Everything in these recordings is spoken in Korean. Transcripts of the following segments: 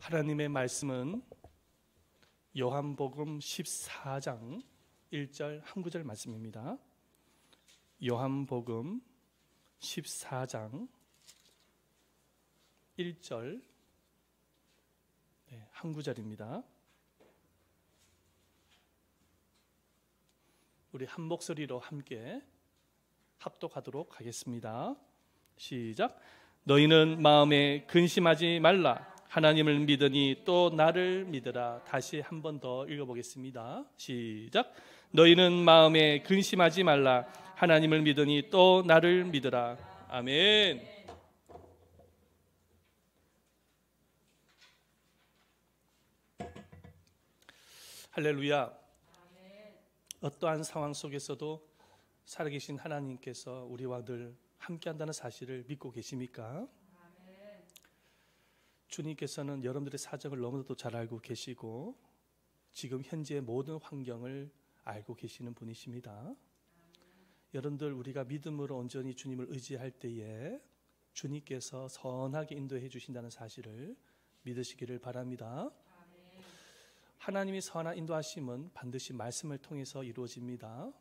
하나님의 말씀은 요한복음 14장 1절 한 구절 말씀입니다. 요한복음 14장 1절 한 구절입니다. 우리 한 목소리로 함께 합독하도록 하겠습니다. 시작. 너희는 마음에 근심하지 말라. 하나님을 믿으니 또 나를 믿으라. 다시 한 번 더 읽어보겠습니다. 시작. 너희는 마음에 근심하지 말라. 하나님을 믿으니 또 나를 믿으라. 아멘. 할렐루야. 어떠한 상황 속에서도 살아계신 하나님께서 우리와 늘 함께한다는 사실을 믿고 계십니까? 주님께서는 여러분들의 사정을 너무나도 잘 알고 계시고 지금 현재의 모든 환경을 알고 계시는 분이십니다. 여러분들, 우리가 믿음으로 온전히 주님을 의지할 때에 주님께서 선하게 인도해 주신다는 사실을 믿으시기를 바랍니다. 하나님의 선한 인도하심은 반드시 말씀을 통해서 이루어집니다.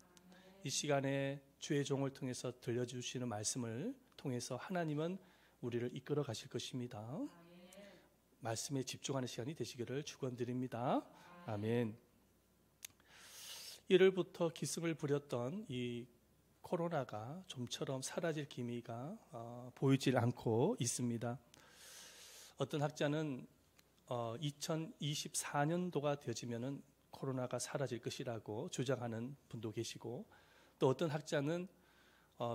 이 시간에 주의 종을 통해서 들려주시는 말씀을 통해서 하나님은 우리를 이끌어 가실 것입니다. 말씀에 집중하는 시간이 되시기를 축원드립니다. 아멘. 1월부터 기승을 부렸던 이 코로나가 좀처럼 사라질 기미가 보이질 않고 있습니다. 어떤 학자는 2024년도가 되어지면은 코로나가 사라질 것이라고 주장하는 분도 계시고, 또 어떤 학자는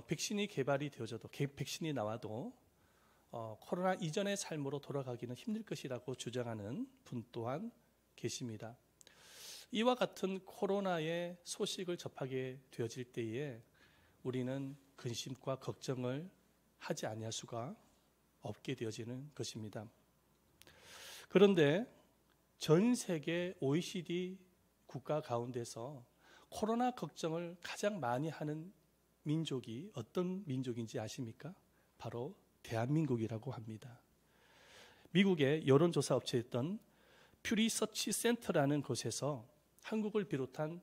백신이 개발이 되어져도 백신이 나와도 코로나 이전의 삶으로 돌아가기는 힘들 것이라고 주장하는 분 또한 계십니다. 이와 같은 코로나의 소식을 접하게 되어질 때에 우리는 근심과 걱정을 하지 아니할 수가 없게 되어지는 것입니다. 그런데 전 세계 OECD 국가 가운데서 코로나 걱정을 가장 많이 하는 민족이 어떤 민족인지 아십니까? 바로 대한민국이라고 합니다. 미국의 여론조사 업체였던 퓨리서치 센터라는 곳에서 한국을 비롯한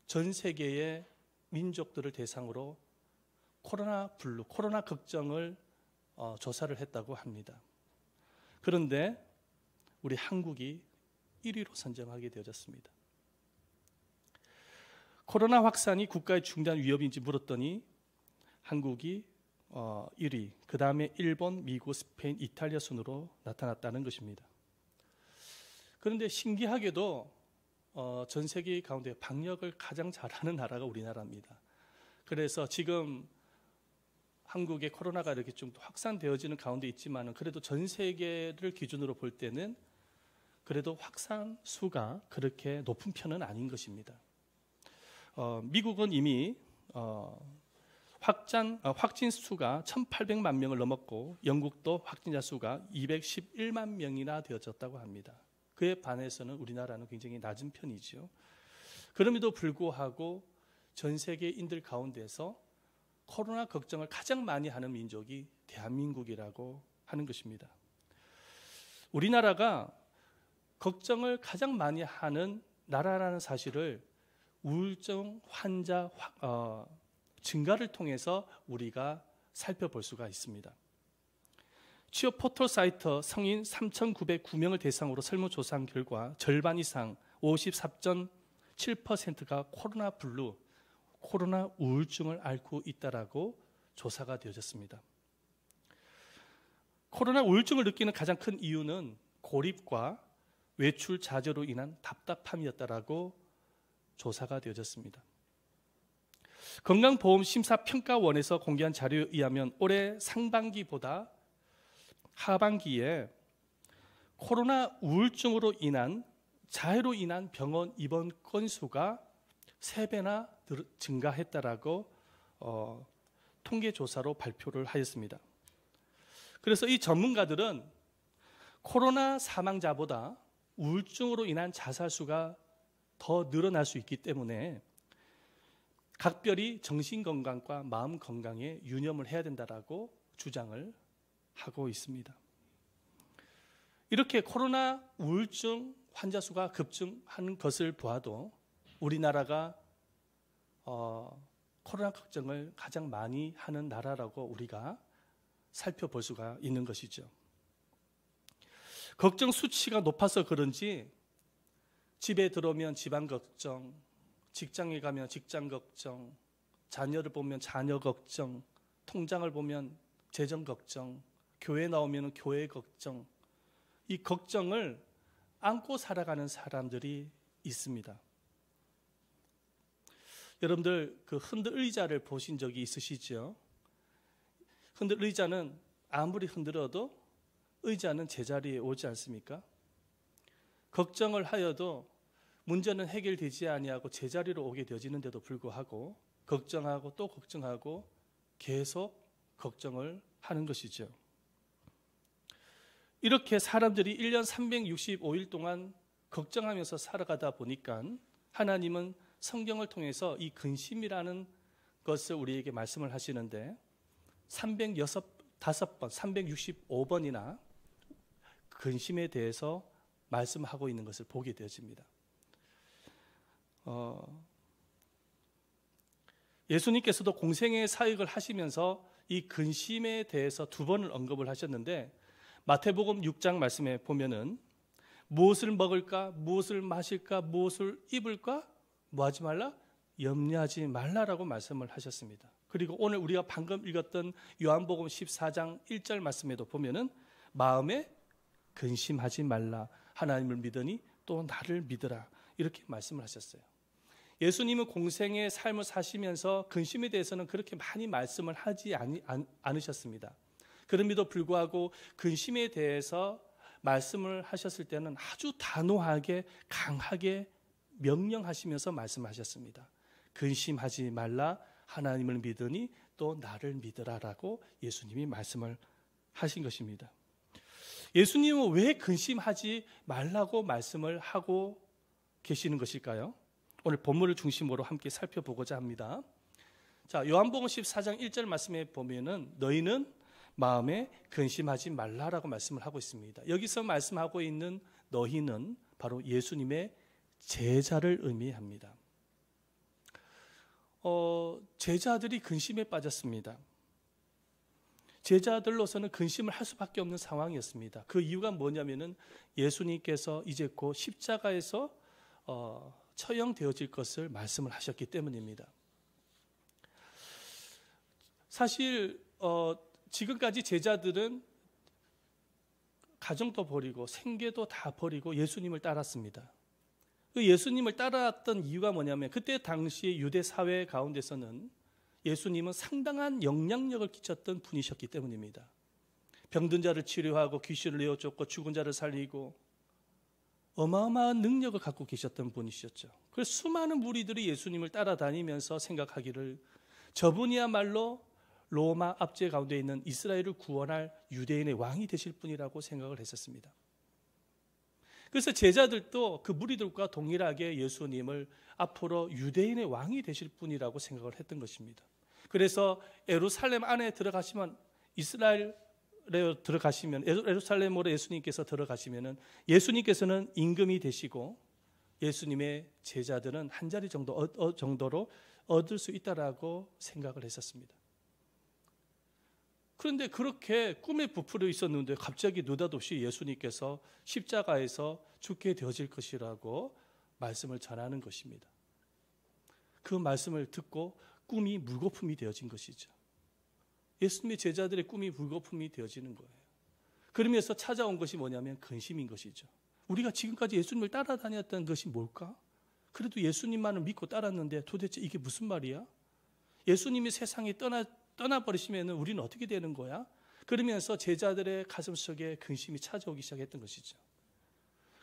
전 세계의 민족들을 대상으로 코로나 걱정을 조사를 했다고 합니다. 그런데 우리 한국이 1위로 선정하게 되어졌습니다. 코로나 확산이 국가의 중대한 위협인지 물었더니 한국이 1위, 그 다음에 일본, 미국, 스페인, 이탈리아 순으로 나타났다는 것입니다. 그런데 신기하게도 전 세계 가운데 방역을 가장 잘하는 나라가 우리나라입니다. 그래서 지금 한국의 코로나가 이렇게 좀 확산되어지는 가운데 있지만은 그래도 전 세계를 기준으로 볼 때는 그래도 확산 수가 그렇게 높은 편은 아닌 것입니다. 미국은 이미 확진 수가 1,800만 명을 넘었고 영국도 확진자 수가 211만 명이나 되어졌다고 합니다. 그에 반해서는 우리나라는 굉장히 낮은 편이죠. 그럼에도 불구하고 전 세계인들 가운데서 코로나 걱정을 가장 많이 하는 민족이 대한민국이라고 하는 것입니다. 우리나라가 걱정을 가장 많이 하는 나라라는 사실을 우울증 환자 증가를 통해서 우리가 살펴볼 수가 있습니다. 취업 포털 사이트 성인 3,909명을 대상으로 설문조사한 결과 절반 이상 54.7%가 코로나 우울증을 앓고 있다라고 조사가 되어졌습니다. 코로나 우울증을 느끼는 가장 큰 이유는 고립과 외출 자제로 인한 답답함이었다라고 조사가 되어졌습니다. 건강보험심사평가원에서 공개한 자료에 의하면 올해 상반기보다 하반기에 코로나 우울증으로 인한 자해로 인한 병원 입원 건수가 3배나 증가했다라고 통계조사로 발표를 하였습니다. 그래서 이 전문가들은 코로나 사망자보다 우울증으로 인한 자살 수가 더 늘어날 수 있기 때문에 각별히 정신건강과 마음건강에 유념을 해야 된다라고 주장을 하고 있습니다. 이렇게 코로나 우울증 환자 수가 급증하는 것을 보아도 우리나라가 코로나 걱정을 가장 많이 하는 나라라고 우리가 살펴볼 수가 있는 것이죠. 걱정 수치가 높아서 그런지 집에 들어오면 집안 걱정, 직장에 가면 직장 걱정, 자녀를 보면 자녀 걱정, 통장을 보면 재정 걱정, 교회 나오면 교회 걱정, 이 걱정을 안고 살아가는 사람들이 있습니다. 여러분들 그 흔들 의자를 보신 적이 있으시죠? 흔들 의자는 아무리 흔들어도 의자는 제자리에 오지 않습니까? 걱정을 하여도 문제는 해결되지 아니하고 제자리로 오게 되어지는데도 불구하고 걱정하고 또 걱정하고 계속 걱정을 하는 것이죠. 이렇게 사람들이 1년 365일 동안 걱정하면서 살아가다 보니까 하나님은 성경을 통해서 이 근심이라는 것을 우리에게 말씀을 하시는데 365번, 365번이나 근심에 대해서 말씀하고 있는 것을 보게 되어집니다. 예수님께서도 공생애 사역을 하시면서 이 근심에 대해서 2번을 언급을 하셨는데 마태복음 6장 말씀에 보면은 무엇을 먹을까, 무엇을 마실까, 무엇을 입을까, 뭐하지 말라? 염려하지 말라라고 말씀을 하셨습니다. 그리고 오늘 우리가 방금 읽었던 요한복음 14장 1절 말씀에도 보면은 마음에 근심하지 말라. 하나님을 믿으니 또 나를 믿으라. 이렇게 말씀을 하셨어요. 예수님은 공생의 삶을 사시면서 근심에 대해서는 그렇게 많이 말씀을 하지 않으셨습니다. 그럼에도 불구하고 근심에 대해서 말씀을 하셨을 때는 아주 단호하게 강하게 명령하시면서 말씀하셨습니다. 근심하지 말라. 하나님을 믿으니 또 나를 믿으라라고 예수님이 말씀을 하신 것입니다. 예수님은 왜 근심하지 말라고 말씀을 하고 계시는 것일까요? 오늘 본문을 중심으로 함께 살펴보고자 합니다. 자, 요한복음 14장 1절 말씀에 보면은 너희는 마음에 근심하지 말라라고 말씀을 하고 있습니다. 여기서 말씀하고 있는 너희는 바로 예수님의 제자를 의미합니다. 제자들이 근심에 빠졌습니다. 제자들로서는 근심을 할 수밖에 없는 상황이었습니다. 그 이유가 뭐냐면은 예수님께서 이제 곧 십자가에서 처형되어질 것을 말씀을 하셨기 때문입니다. 사실 지금까지 제자들은 가정도 버리고 생계도 다 버리고 예수님을 따랐습니다. 그 예수님을 따랐던 이유가 뭐냐면 그때 당시 유대 사회 가운데서는 예수님은 상당한 영향력을 끼쳤던 분이셨기 때문입니다. 병든 자를 치료하고 귀신을 내어쫓고 죽은 자를 살리고 어마어마한 능력을 갖고 계셨던 분이셨죠. 그래서 수많은 무리들이 예수님을 따라다니면서 생각하기를 저분이야말로 로마 압제 가운데 있는 이스라엘을 구원할 유대인의 왕이 되실 분이라고 생각을 했었습니다. 그래서 제자들도 그 무리들과 동일하게 예수님을 앞으로 유대인의 왕이 되실 분이라고 생각을 했던 것입니다. 그래서 예루살렘 안에 들어가시면 이스라엘에 들어가시면 예루살렘으로 예수님께서 들어가시면은 예수님께서는 임금이 되시고 예수님의 제자들은 한 자리 정도로 얻을 수 있다라고 생각을 했었습니다. 그런데 그렇게 꿈에 부풀어 있었는데 갑자기 느닷없이 예수님께서 십자가에서 죽게 되어질 것이라고 말씀을 전하는 것입니다. 그 말씀을 듣고 꿈이 물거품이 되어진 것이죠. 예수님의 제자들의 꿈이 물거품이 되어지는 거예요. 그러면서 찾아온 것이 뭐냐면 근심인 것이죠. 우리가 지금까지 예수님을 따라다녔던 것이 뭘까? 그래도 예수님만을 믿고 따랐는데 도대체 이게 무슨 말이야? 예수님이 세상에 떠나버리시면 우리는 어떻게 되는 거야? 그러면서 제자들의 가슴 속에 근심이 찾아오기 시작했던 것이죠.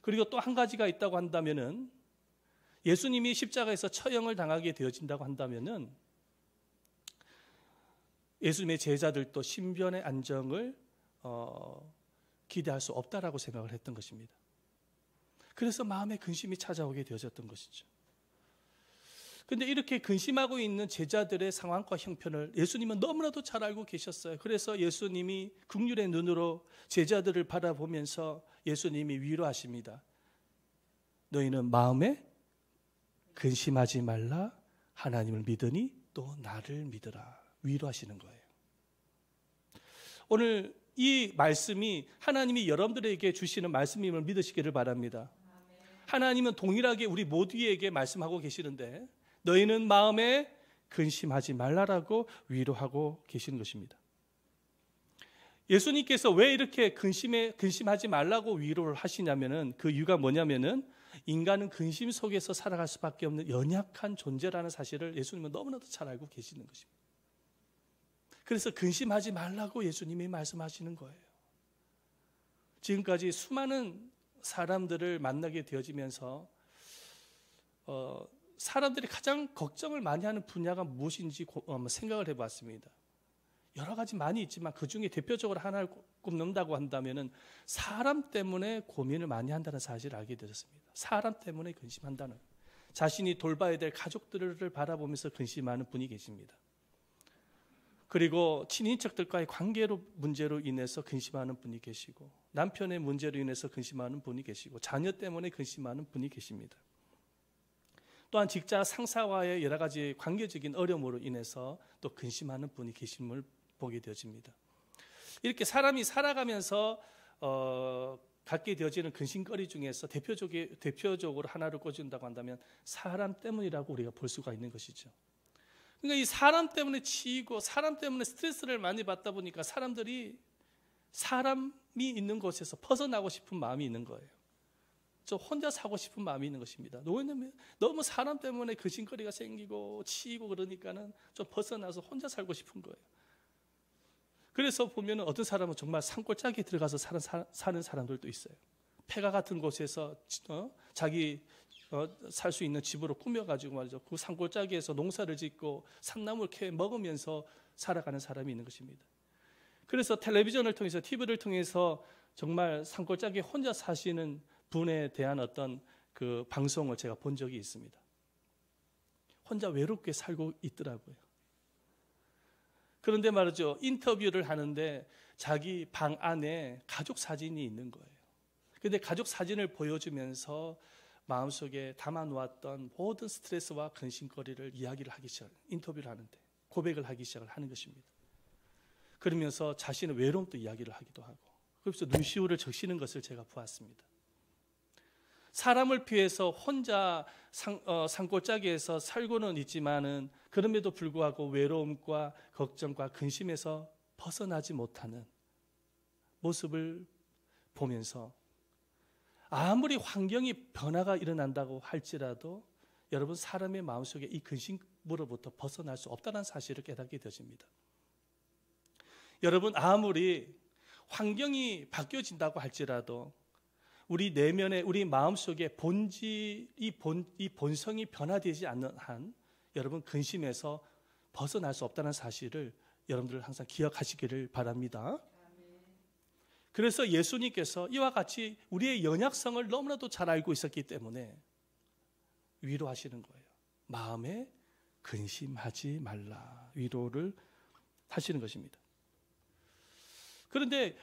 그리고 또 한 가지가 있다고 한다면은 예수님이 십자가에서 처형을 당하게 되어진다고 한다면은 예수님의 제자들도 신변의 안정을 기대할 수 없다라고 생각을 했던 것입니다. 그래서 마음에 근심이 찾아오게 되어졌던 것이죠. 근데 이렇게 근심하고 있는 제자들의 상황과 형편을 예수님은 너무나도 잘 알고 계셨어요. 그래서 예수님이 긍휼의 눈으로 제자들을 바라보면서 예수님이 위로하십니다. 너희는 마음에 근심하지 말라. 하나님을 믿으니 또 나를 믿으라. 위로하시는 거예요. 오늘 이 말씀이 하나님이 여러분들에게 주시는 말씀임을 믿으시기를 바랍니다. 하나님은 동일하게 우리 모두에게 말씀하고 계시는데 너희는 마음에 근심하지 말라라고 위로하고 계시는 것입니다. 예수님께서 왜 이렇게 근심하지 말라고 위로를 하시냐면은 그 이유가 뭐냐면은 인간은 근심 속에서 살아갈 수밖에 없는 연약한 존재라는 사실을 예수님은 너무나도 잘 알고 계시는 것입니다. 그래서 근심하지 말라고 예수님이 말씀하시는 거예요. 지금까지 수많은 사람들을 만나게 되어지면서 사람들이 가장 걱정을 많이 하는 분야가 무엇인지 생각을 해봤습니다. 여러 가지 많이 있지만 그 중에 대표적으로 하나를 꼽는다고 한다면 사람 때문에 고민을 많이 한다는 사실을 알게 되었습니다. 사람 때문에 근심한다는, 자신이 돌봐야 될 가족들을 바라보면서 근심하는 분이 계십니다. 그리고 친인척들과의 관계로 문제로 인해서 근심하는 분이 계시고, 남편의 문제로 인해서 근심하는 분이 계시고, 자녀 때문에 근심하는 분이 계십니다. 또한 직장 상사와의 여러 가지 관계적인 어려움으로 인해서 또 근심하는 분이 계심을 보게 되어집니다. 이렇게 사람이 살아가면서 갖게 되어지는 근심거리 중에서 대표적으로 하나를 꼽는다고 한다면 사람 때문이라고 우리가 볼 수가 있는 것이죠. 그러니까 이 사람 때문에 치이고 사람 때문에 스트레스를 많이 받다 보니까 사람들이 사람이 있는 곳에서 벗어나고 싶은 마음이 있는 거예요. 저 혼자 사고 싶은 마음이 있는 것입니다. 왜냐하면 너무 사람 때문에 근심거리가 생기고 치이고 그러니까는 좀 벗어나서 혼자 살고 싶은 거예요. 그래서 보면 어떤 사람은 정말 산골짜기에 들어가서 사는 사람들도 있어요. 폐가 같은 곳에서 자기 살 수 있는 집으로 꾸며가지고 말이죠. 그 산골짜기에서 농사를 짓고 산나물을 캐 먹으면서 살아가는 사람이 있는 것입니다. 그래서 텔레비전을 통해서 TV를 통해서 정말 산골짜기에 혼자 사시는 분에 대한 어떤 그 방송을 제가 본 적이 있습니다. 혼자 외롭게 살고 있더라고요. 그런데 말이죠, 인터뷰를 하는데 자기 방 안에 가족 사진이 있는 거예요. 그런데 가족 사진을 보여주면서 마음속에 담아놓았던 모든 스트레스와 근심거리를 이야기를 하기 시작, 인터뷰를 하는데 고백을 하기 시작을 하는 것입니다. 그러면서 자신의 외로움도 이야기를 하기도 하고, 그래서 눈시울을 적시는 것을 제가 보았습니다. 사람을 피해서 혼자 산골짜기에서 살고는 있지만은 그럼에도 불구하고 외로움과 걱정과 근심에서 벗어나지 못하는 모습을 보면서 아무리 환경이 변화가 일어난다고 할지라도 여러분 사람의 마음속에 이 근심으로부터 벗어날 수 없다는 사실을 깨닫게 되십니다. 여러분 아무리 환경이 바뀌어진다고 할지라도 우리 내면에 우리 마음속에 이 본성이 변화되지 않는 한 여러분 근심에서 벗어날 수 없다는 사실을 여러분들 항상 기억하시기를 바랍니다. 그래서 예수님께서 이와 같이 우리의 연약성을 너무나도 잘 알고 있었기 때문에 위로하시는 거예요. 마음에 근심하지 말라, 위로를 하시는 것입니다. 그런데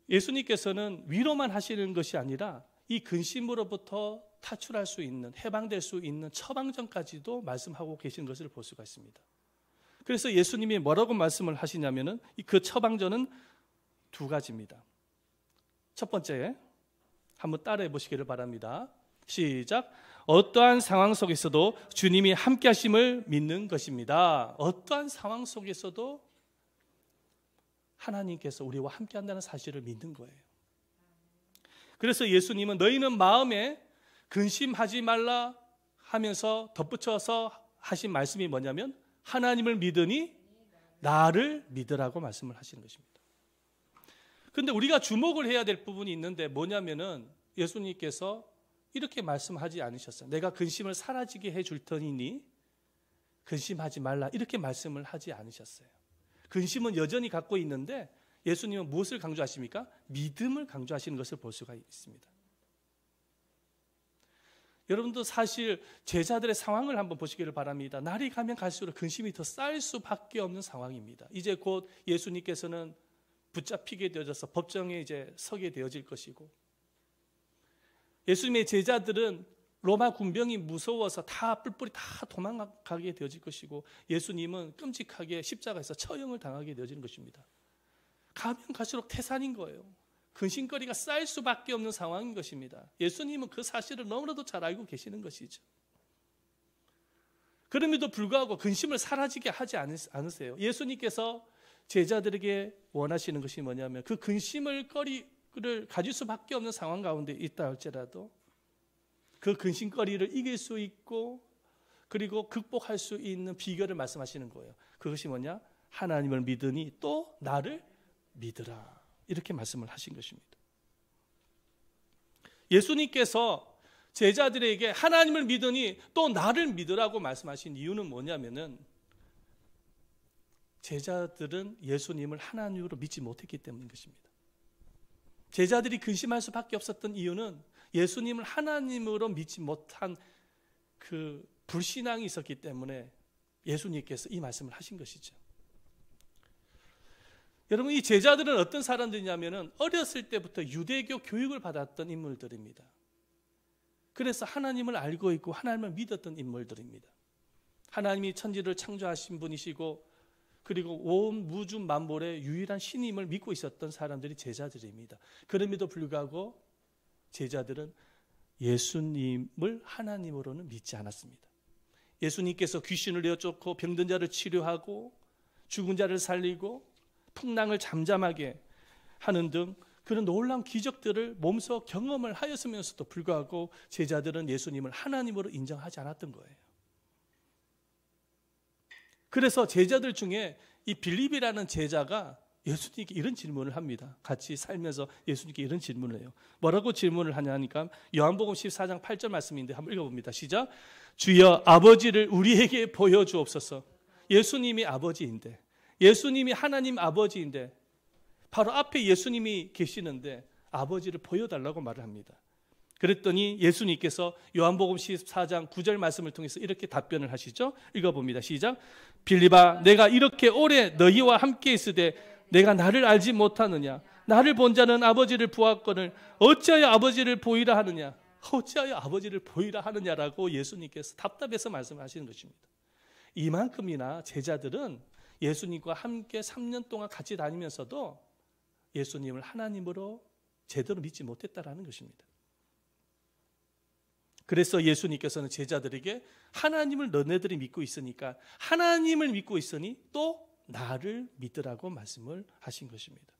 예수님께서는 위로만 하시는 것이 아니라 이 근심으로부터 탈출할 수 있는, 해방될 수 있는 처방전까지도 말씀하고 계신 것을 볼 수가 있습니다. 그래서 예수님이 뭐라고 말씀을 하시냐면은 그 처방전은 두 가지입니다. 첫 번째, 한번 따라해 보시기를 바랍니다. 시작. 어떠한 상황 속에서도 주님이 함께 하심을 믿는 것입니다. 어떠한 상황 속에서도 하나님께서 우리와 함께 한다는 사실을 믿는 거예요. 그래서 예수님은 너희는 마음에 근심하지 말라 하면서 덧붙여서 하신 말씀이 뭐냐면 하나님을 믿으니 나를 믿으라고 말씀을 하시는 것입니다. 그런데 우리가 주목을 해야 될 부분이 있는데 뭐냐면은 예수님께서 이렇게 말씀하지 않으셨어요. 내가 근심을 사라지게 해줄 터이니 근심하지 말라, 이렇게 말씀을 하지 않으셨어요. 근심은 여전히 갖고 있는데 예수님은 무엇을 강조하십니까? 믿음을 강조하시는 것을 볼 수가 있습니다. 여러분도 사실 제자들의 상황을 한번 보시기를 바랍니다. 날이 가면 갈수록 근심이 더 쌓일 수밖에 없는 상황입니다. 이제 곧 예수님께서는 붙잡히게 되어져서 법정에 이제 서게 되어질 것이고, 예수님의 제자들은 로마 군병이 무서워서 다 뿔뿔이 다 도망가게 되어질 것이고, 예수님은 끔찍하게 십자가에서 처형을 당하게 되어지는 것입니다. 가면 갈수록 태산인 거예요. 근심거리가 쌓일 수밖에 없는 상황인 것입니다. 예수님은 그 사실을 너무나도 잘 알고 계시는 것이죠. 그럼에도 불구하고 근심을 사라지게 하지 않으세요. 예수님께서 제자들에게 원하시는 것이 뭐냐면, 그 근심을 거리를 가질 수밖에 없는 상황 가운데 있다 할지라도 그 근심거리를 이길 수 있고, 그리고 극복할 수 있는 비결을 말씀하시는 거예요. 그것이 뭐냐? 하나님을 믿으니 또 나를 믿으라. 이렇게 말씀을 하신 것입니다. 예수님께서 제자들에게 하나님을 믿으니 또 나를 믿으라고 말씀하신 이유는 뭐냐면은, 제자들은 예수님을 하나님으로 믿지 못했기 때문인 것입니다. 제자들이 근심할 수밖에 없었던 이유는 예수님을 하나님으로 믿지 못한 그 불신앙이 있었기 때문에 예수님께서 이 말씀을 하신 것이죠. 여러분, 이 제자들은 어떤 사람들이냐면은 어렸을 때부터 유대교 교육을 받았던 인물들입니다. 그래서 하나님을 알고 있고 하나님을 믿었던 인물들입니다. 하나님이 천지를 창조하신 분이시고, 그리고 온 우주 만물의 유일한 신임을 믿고 있었던 사람들이 제자들입니다. 그럼에도 불구하고 제자들은 예수님을 하나님으로는 믿지 않았습니다. 예수님께서 귀신을 내어쫓고 병든 자를 치료하고 죽은 자를 살리고 풍랑을 잠잠하게 하는 등 그런 놀라운 기적들을 몸소 경험을 하였으면서도 불구하고 제자들은 예수님을 하나님으로 인정하지 않았던 거예요. 그래서 제자들 중에 이 빌립이라는 제자가 예수님께 이런 질문을 합니다. 같이 살면서 예수님께 이런 질문을 해요. 뭐라고 질문을 하냐니까 요한복음 14장 8절 말씀인데 한번 읽어봅니다. 시작. 주여 아버지를 우리에게 보여주옵소서. 예수님이 아버지인데, 예수님이 하나님 아버지인데, 바로 앞에 예수님이 계시는데 아버지를 보여달라고 말을 합니다. 그랬더니 예수님께서 요한복음 14장 9절 말씀을 통해서 이렇게 답변을 하시죠. 읽어봅니다. 시작. 빌립아, 내가 이렇게 오래 너희와 함께 있으되 내가 나를 알지 못하느냐? 나를 본 자는 아버지를 보았거늘 어찌하여 아버지를 보이라 하느냐? 어찌하여 아버지를 보이라 하느냐라고 예수님께서 답답해서 말씀하시는 것입니다. 이만큼이나 제자들은 예수님과 함께 3년 동안 같이 다니면서도 예수님을 하나님으로 제대로 믿지 못했다라는 것입니다. 그래서 예수님께서는 제자들에게 하나님을 너네들이 믿고 있으니까 하나님을 믿고 있으니 또 나를 믿으라고 말씀을 하신 것입니다.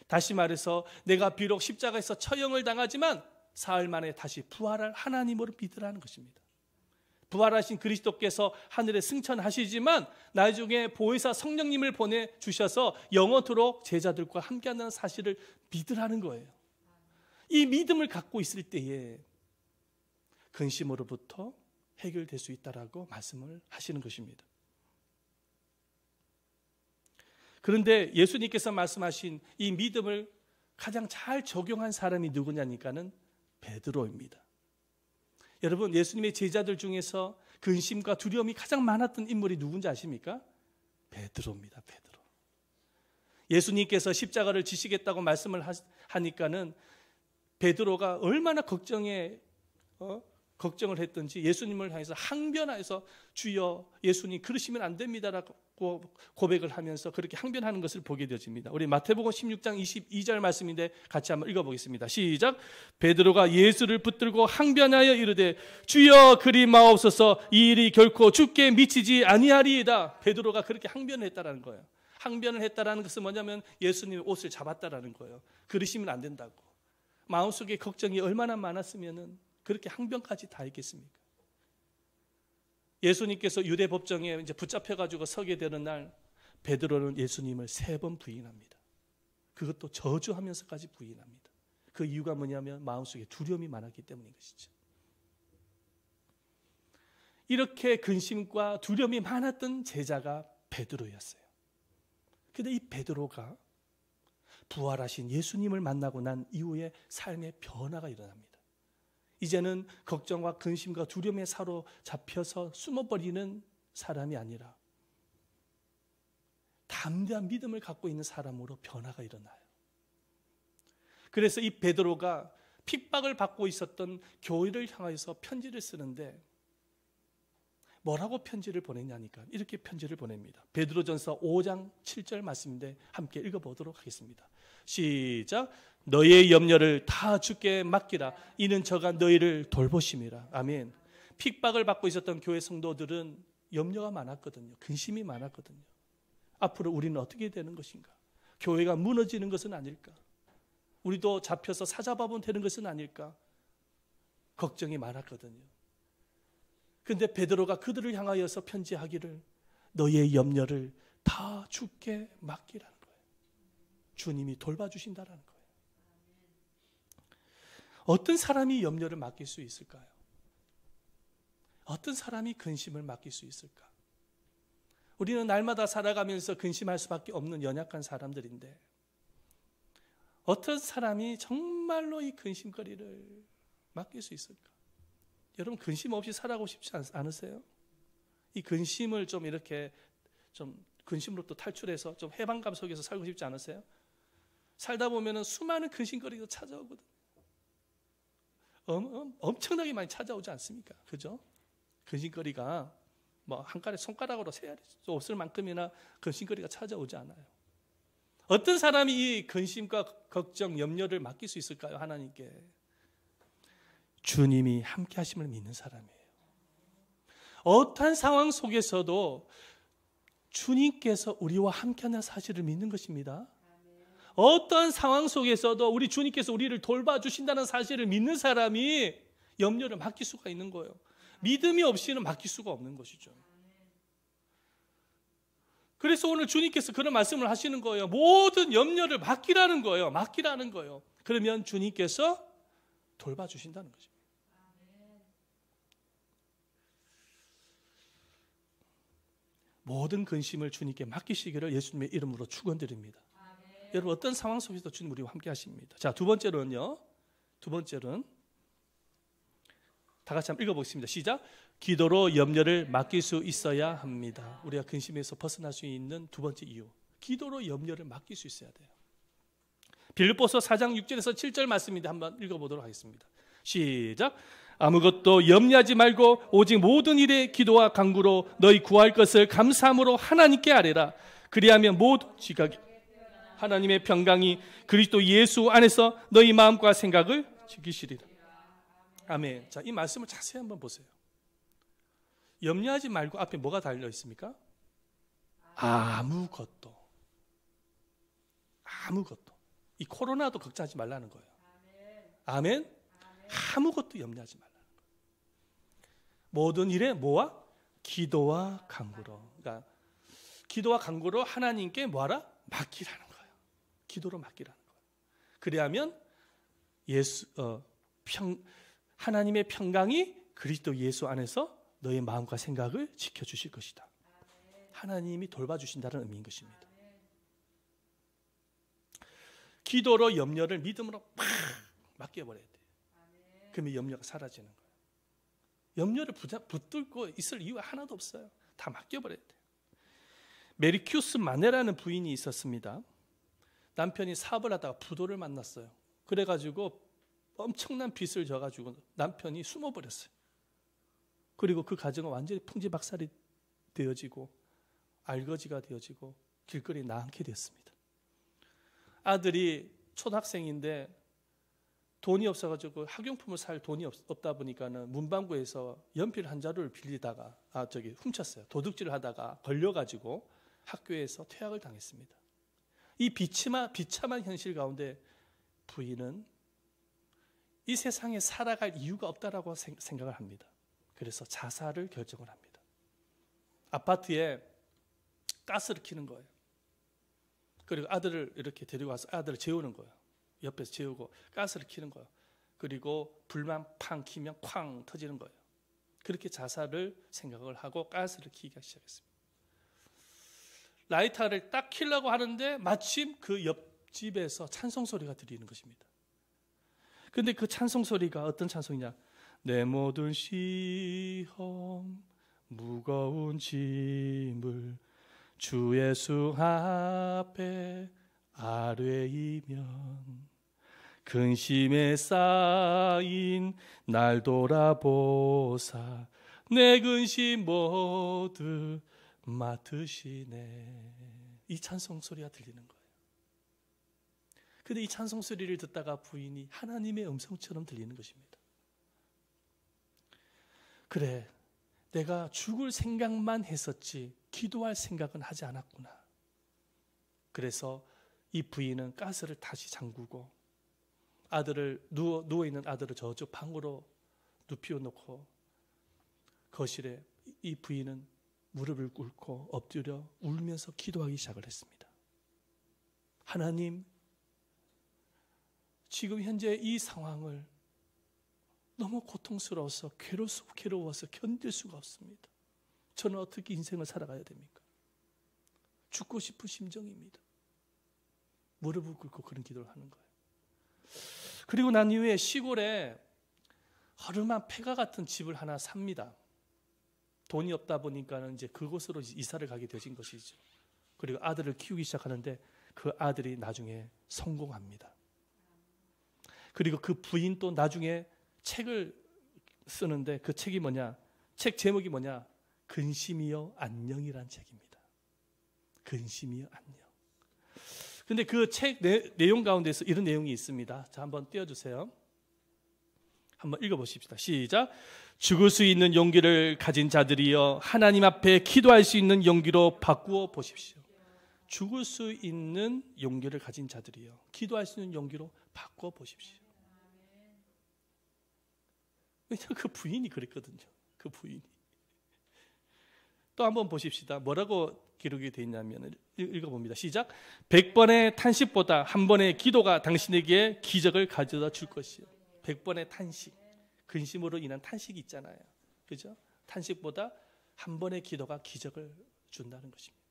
다시 말해서 내가 비록 십자가에서 처형을 당하지만 사흘 만에 다시 부활할 하나님으로 믿으라는 것입니다. 부활하신 그리스도께서 하늘에 승천하시지만 나중에 보혜사 성령님을 보내주셔서 영원토록 제자들과 함께한다는 사실을 믿으라는 거예요. 이 믿음을 갖고 있을 때에 근심으로부터 해결될 수 있다라고 말씀을 하시는 것입니다. 그런데 예수님께서 말씀하신 이 믿음을 가장 잘 적용한 사람이 누구냐니까는 베드로입니다. 여러분, 예수님의 제자들 중에서 근심과 두려움이 가장 많았던 인물이 누군지 아십니까? 베드로입니다. 베드로. 예수님께서 십자가를 지시겠다고 말씀을 하니까는 베드로가 얼마나 걱정을 했던지 예수님을 향해서 항변하여서 주여 예수님 그러시면 안 됩니다라고 고백을 하면서 그렇게 항변하는 것을 보게 되어집니다. 우리 마태복음 16장 22절 말씀인데 같이 한번 읽어보겠습니다. 시작. 베드로가 예수를 붙들고 항변하여 이르되 주여 그리 마옵소서, 이 일이 결코 주께 미치지 아니하리이다. 베드로가 그렇게 항변을 했다라는 거예요. 항변을 했다라는 것은 뭐냐면 예수님의 옷을 잡았다라는 거예요. 그러시면 안 된다고. 마음속에 걱정이 얼마나 많았으면은 그렇게 항변까지 다 했겠습니까? 예수님께서 유대 법정에 이제 붙잡혀가지고 서게 되는 날 베드로는 예수님을 3번 부인합니다. 그것도 저주하면서까지 부인합니다. 그 이유가 뭐냐면 마음속에 두려움이 많았기 때문인 것이죠. 이렇게 근심과 두려움이 많았던 제자가 베드로였어요. 그런데 이 베드로가 부활하신 예수님을 만나고 난 이후에 삶의 변화가 일어납니다. 이제는 걱정과 근심과 두려움에 사로잡혀서 숨어버리는 사람이 아니라 담대한 믿음을 갖고 있는 사람으로 변화가 일어나요. 그래서 이 베드로가 핍박을 받고 있었던 교회를 향하여서 편지를 쓰는데 뭐라고 편지를 보냈냐니까 이렇게 편지를 보냅니다. 베드로전서 5장 7절 말씀인데 함께 읽어보도록 하겠습니다. 시작. 너의 염려를 다 주께 맡기라. 이는 저가 너희를 돌보심이라. 아멘. 핍박을 받고 있었던 교회 성도들은 염려가 많았거든요. 근심이 많았거든요. 앞으로 우리는 어떻게 되는 것인가? 교회가 무너지는 것은 아닐까? 우리도 잡혀서 사자바본 되는 것은 아닐까? 걱정이 많았거든요. 그런데 베드로가 그들을 향하여서 편지하기를 너의 염려를 다 주께 맡기라는 거예요. 주님이 돌봐주신다라는 거예요. 어떤 사람이 염려를 맡길 수 있을까요? 어떤 사람이 근심을 맡길 수 있을까? 우리는 날마다 살아가면서 근심할 수밖에 없는 연약한 사람들인데 어떤 사람이 정말로 이 근심거리를 맡길 수 있을까? 여러분 근심 없이 살아가고 싶지 않으세요? 이 근심을 좀 이렇게 좀 근심으로부터 탈출해서 좀 해방감 속에서 살고 싶지 않으세요? 살다 보면은 수많은 근심거리가 찾아오거든요. 엄청나게 많이 찾아오지 않습니까? 그죠? 근심거리가 뭐 한 칼에 손가락으로 세알 수 없을 만큼이나 근심거리가 찾아오지 않아요. 어떤 사람이 이 근심과 걱정, 염려를 맡길 수 있을까요? 하나님께. 주님이 함께 하심을 믿는 사람이에요. 어떠한 상황 속에서도 주님께서 우리와 함께하는 사실을 믿는 것입니다. 어떠한 상황 속에서도 우리 주님께서 우리를 돌봐주신다는 사실을 믿는 사람이 염려를 맡길 수가 있는 거예요. 믿음이 없이는 맡길 수가 없는 것이죠. 그래서 오늘 주님께서 그런 말씀을 하시는 거예요. 모든 염려를 맡기라는 거예요. 맡기라는 거예요. 그러면 주님께서 돌봐주신다는 거죠. 모든 근심을 주님께 맡기시기를 예수님의 이름으로 축원드립니다. 여러분 어떤 상황 속에서 주님 우리와 함께 하십니다. 자, 두 번째로는요. 두 번째로는 다 같이 한번 읽어보겠습니다. 시작. 기도로 염려를 맡길 수 있어야 합니다. 우리가 근심에서 벗어날 수 있는 두 번째 이유. 기도로 염려를 맡길 수 있어야 돼요. 빌립보서 4장 6절에서 7절 말씀인데 한번 읽어보도록 하겠습니다. 시작. 아무것도 염려하지 말고 오직 모든 일에 기도와 간구로 너희 구할 것을 감사함으로 하나님께 아뢰라. 그리하면 모든 지각이 하나님의 평강이 그리스도 예수 안에서 너희 마음과 생각을 지키시리라. 아멘. 자, 이 말씀을 자세히 한번 보세요. 염려하지 말고 앞에 뭐가 달려 있습니까? 아무것도. 이 코로나도 걱정하지 말라는 거예요. 아멘. 아무것도 염려하지 말라는 거예요. 모든 일에 뭐와? 기도와 간구로. 그러니까 기도와 간구로 하나님께 뭐하라? 맡기라는 거예요. 기도로 맡기라는 거예요. 그래야면 하나님의 평강이 그리스도 예수 안에서 너의 마음과 생각을 지켜주실 것이다. 하나님이 돌봐주신다는 의미인 것입니다. 기도로 염려를 믿음으로 팍 맡겨버려야 돼요. 그러면 염려가 사라지는 거예요. 염려를 붙들고 있을 이유가 하나도 없어요. 다 맡겨버려야 돼요. 메리큐스 마네라는 부인이 있었습니다. 남편이 사업을 하다가 부도를 만났어요. 그래가지고 엄청난 빚을 져가지고 남편이 숨어버렸어요. 그리고 그 가정은 완전히 풍지박살이 되어지고 알거지가 되어지고 길거리에 나앉게 됐습니다. 아들이 초등학생인데 돈이 없어가지고 학용품을 살 돈이 없다 보니까는 문방구에서 연필 한 자루를 빌리다가 훔쳤어요. 도둑질을 하다가 걸려가지고 학교에서 퇴학을 당했습니다. 이 비참한 현실 가운데 부인은 이 세상에 살아갈 이유가 없다라고 생각을 합니다. 그래서 자살을 결정을 합니다. 아파트에 가스를 켜는 거예요. 그리고 아들을 이렇게 데리고 와서 아들을 재우는 거예요. 옆에서 재우고 가스를 켜는 거예요. 그리고 불만 팡 켜면 쾅 터지는 거예요. 그렇게 자살을 생각을 하고 가스를 켜기 시작했습니다. 라이터를 딱 켜려고 하는데 마침 그 옆집에서 찬송 소리가 들리는 것입니다. 근데 그 찬송 소리가 어떤 찬송이냐? 내 모든 시험 무거운 짐을 주 예수 앞에 아뢰이면 근심에 쌓인 날 돌아보사 내 근심 모두 맡으시네. 이 찬송 소리가 들리는 거예요. 근데 이 찬송 소리를 듣다가 부인이 하나님의 음성처럼 들리는 것입니다. 그래, 내가 죽을 생각만 했었지 기도할 생각은 하지 않았구나. 그래서 이 부인은 가스를 다시 잠그고 아들을 누워있는 아들을 저쪽 방으로 눕혀 놓고 거실에 이 부인은 무릎을 꿇고 엎드려 울면서 기도하기 시작을 했습니다. 하나님, 지금 현재 이 상황을 너무 고통스러워서 괴로워서 견딜 수가 없습니다. 저는 어떻게 인생을 살아가야 됩니까? 죽고 싶은 심정입니다. 무릎을 꿇고 그런 기도를 하는 거예요. 그리고 난 이후에 시골에 허름한 폐가 같은 집을 하나 삽니다. 돈이 없다 보니까는 이제 그곳으로 이사를 가게 되신 것이죠. 그리고 아들을 키우기 시작하는데 그 아들이 나중에 성공합니다. 그리고 그 부인 또 나중에 책을 쓰는데 그 책이 뭐냐? 책 제목이 뭐냐? 근심이여 안녕이란 책입니다. 근심이여 안녕. 근데 그 책 내용 가운데서 이런 내용이 있습니다. 자, 한번 띄워주세요. 한번 읽어보십시다. 시작. 죽을 수 있는 용기를 가진 자들이여 하나님 앞에 기도할 수 있는 용기로 바꾸어 보십시오. 죽을 수 있는 용기를 가진 자들이여 기도할 수 있는 용기로 바꾸어 보십시오. 왜냐하면 그 부인이 그랬거든요. 그 부인이. 또 한번 보십시다. 뭐라고 기록이 되어 있냐면 읽어봅니다. 시작. 100번의 탄식보다 한 번의 기도가 당신에게 기적을 가져다 줄 것이요. 100번의 탄식, 근심으로 인한 탄식이 있잖아요. 그죠? 탄식보다 한 번의 기도가 기적을 준다는 것입니다.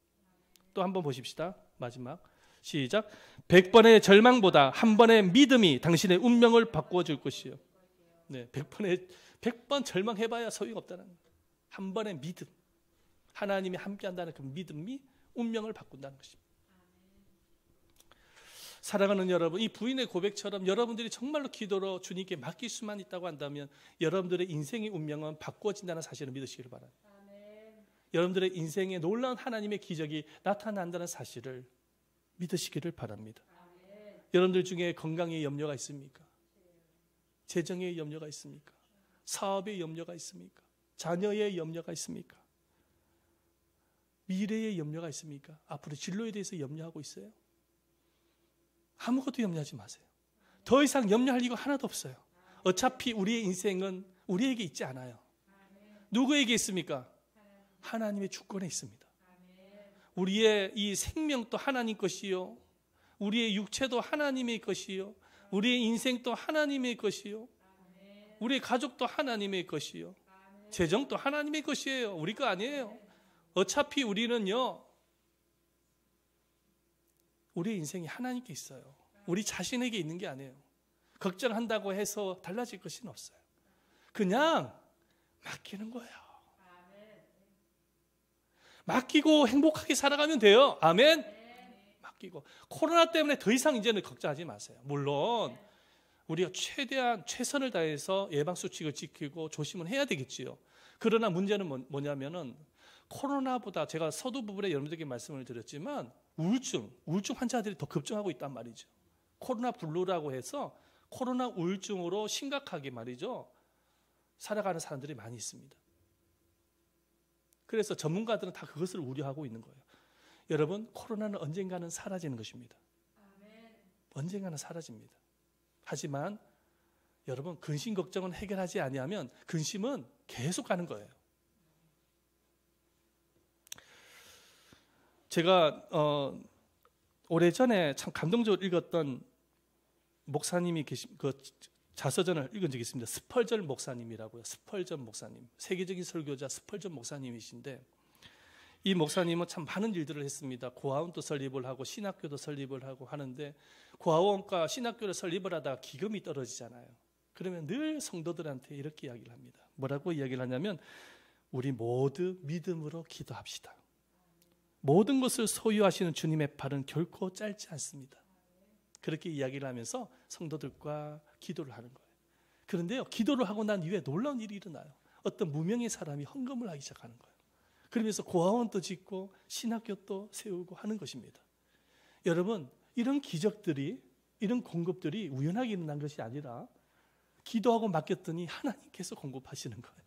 또 한번 보십시다. 마지막. 시작. 100번의 절망보다 한 번의 믿음이 당신의 운명을 바꾸어 줄 것이요. 네, 100번 절망해봐야 소용없다는 거예요. 한 번의 믿음, 하나님이 함께한다는 그 믿음이 운명을 바꾼다는 것입니다. 사랑하는 여러분, 이 부인의 고백처럼 여러분들이 정말로 기도로 주님께 맡길 수만 있다고 한다면 여러분들의 인생의 운명은 바꾸어진다는 사실을 믿으시기를 바랍니다. 여러분들의 인생에 놀라운 하나님의 기적이 나타난다는 사실을 믿으시기를 바랍니다. 여러분들 중에 건강에 염려가 있습니까? 재정에 염려가 있습니까? 사업에 염려가 있습니까? 자녀의 염려가 있습니까? 미래의 염려가 있습니까? 앞으로 진로에 대해서 염려하고 있어요? 아무것도 염려하지 마세요. 더 이상 염려할 이유가 하나도 없어요. 어차피 우리의 인생은 우리에게 있지 않아요. 누구에게 있습니까? 하나님의 주권에 있습니다. 우리의 이 생명도 하나님 것이요, 우리의 육체도 하나님의 것이요, 우리의 인생도 하나님의 것이요, 우리의 가족도 하나님의 것이요, 재정도 하나님의 것이에요. 우리 거 아니에요. 어차피 우리는요, 우리의 인생이 하나님께 있어요. 우리 자신에게 있는 게 아니에요. 걱정한다고 해서 달라질 것은 없어요. 그냥 맡기는 거예요. 맡기고 행복하게 살아가면 돼요. 아멘. 맡기고. 코로나 때문에 더 이상 이제는 걱정하지 마세요. 물론 우리가 최대한 최선을 다해서 예방수칙을 지키고 조심은 해야 되겠지요. 그러나 문제는 뭐냐면은 코로나보다 제가 서두 부분에 여러분들에게 말씀을 드렸지만 우울증 환자들이 더 급증하고 있단 말이죠. 코로나 블루라고 해서 코로나 우울증으로 심각하게 말이죠, 살아가는 사람들이 많이 있습니다. 그래서 전문가들은 다 그것을 우려하고 있는 거예요. 여러분, 코로나는 언젠가는 사라지는 것입니다. 언젠가는 사라집니다. 하지만 여러분, 근심 걱정은 해결하지 아니하면 근심은 계속 가는 거예요. 제가 오래전에 참 감동적으로 읽었던 목사님이 계신 그 자서전을 읽은 적이 있습니다. 스펄전 목사님이라고요. 스펄전 목사님, 세계적인 설교자 스펄전 목사님이신데, 이 목사님은 참 많은 일들을 했습니다. 고아원도 설립을 하고 신학교도 설립을 하고 하는데 고아원과 신학교를 설립을 하다가 기금이 떨어지잖아요. 그러면 늘 성도들한테 이렇게 이야기를 합니다. 뭐라고 이야기를 하냐면 우리 모두 믿음으로 기도합시다. 모든 것을 소유하시는 주님의 팔은 결코 짧지 않습니다. 그렇게 이야기를 하면서 성도들과 기도를 하는 거예요. 그런데요, 기도를 하고 난 이후에 놀라운 일이 일어나요. 어떤 무명의 사람이 헌금을 하기 시작하는 거예요. 그러면서 고아원도 짓고 신학교도 세우고 하는 것입니다. 여러분, 이런 기적들이, 이런 공급들이 우연하게 일어난 것이 아니라 기도하고 맡겼더니 하나님께서 공급하시는 거예요.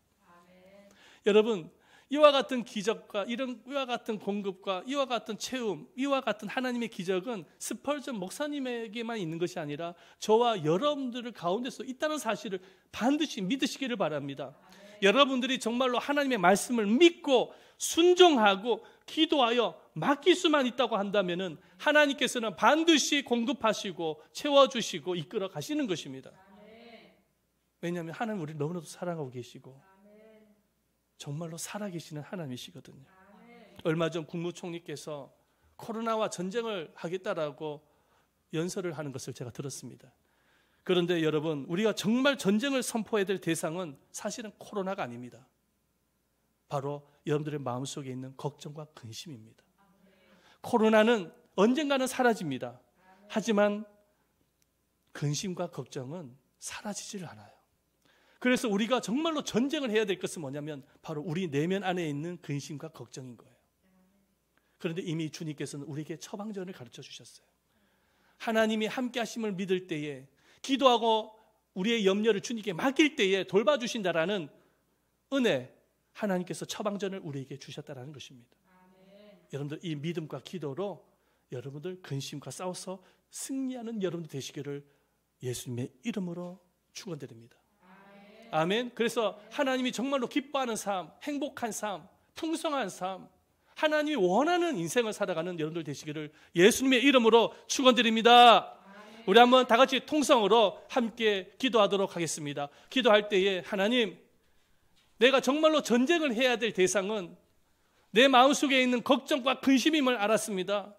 여러분, 이와 같은 기적과 이와 같은 공급과 이와 같은 체험, 이와 같은 하나님의 기적은 스펄전 목사님에게만 있는 것이 아니라 저와 여러분들 가운데서 있다는 사실을 반드시 믿으시기를 바랍니다. 여러분들이 정말로 하나님의 말씀을 믿고 순종하고 기도하여 맡길 수만 있다고 한다면 하나님께서는 반드시 공급하시고 채워주시고 이끌어 가시는 것입니다. 왜냐하면 하나님 우리를 너무나도 사랑하고 계시고 정말로 살아계시는 하나님이시거든요. 얼마 전 국무총리께서 코로나와 전쟁을 하겠다라고 연설을 하는 것을 제가 들었습니다. 그런데 여러분, 우리가 정말 전쟁을 선포해야 될 대상은 사실은 코로나가 아닙니다. 바로 여러분들의 마음속에 있는 걱정과 근심입니다. 코로나는 언젠가는 사라집니다. 하지만 근심과 걱정은 사라지질 않아요. 그래서 우리가 정말로 전쟁을 해야 될 것은 뭐냐면 바로 우리 내면 안에 있는 근심과 걱정인 거예요. 그런데 이미 주님께서는 우리에게 처방전을 가르쳐 주셨어요. 하나님이 함께 하심을 믿을 때에, 기도하고 우리의 염려를 주님께 맡길 때에 돌봐주신다라는 은혜, 하나님께서 처방전을 우리에게 주셨다라는 것입니다. 여러분들 이 믿음과 기도로 여러분들 근심과 싸워서 승리하는 여러분들 되시기를 예수님의 이름으로 축원드립니다. 아멘. 그래서 하나님이 정말로 기뻐하는 삶, 행복한 삶, 풍성한 삶, 하나님이 원하는 인생을 살아가는 여러분들 되시기를 예수님의 이름으로 축원드립니다. 우리 한번 다 같이 통성으로 함께 기도하도록 하겠습니다. 기도할 때에 하나님, 내가 정말로 전쟁을 해야 될 대상은 내 마음속에 있는 걱정과 근심임을 알았습니다.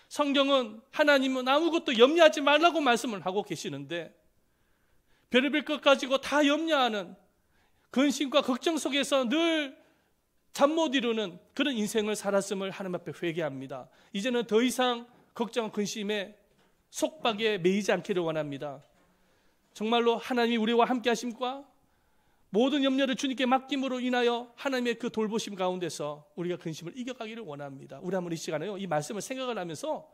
성경은 하나님은 아무것도 염려하지 말라고 말씀을 하고 계시는데 별의별 것 가지고 다 염려하는 근심과 걱정 속에서 늘 잠 못 이루는 그런 인생을 살았음을 하나님 앞에 회개합니다. 이제는 더 이상 걱정, 근심에 속박에 매이지 않기를 원합니다. 정말로 하나님이 우리와 함께 하심과 모든 염려를 주님께 맡김으로 인하여 하나님의 그 돌보심 가운데서 우리가 근심을 이겨가기를 원합니다. 우리 한번 이 시간에요, 이 말씀을 생각을 하면서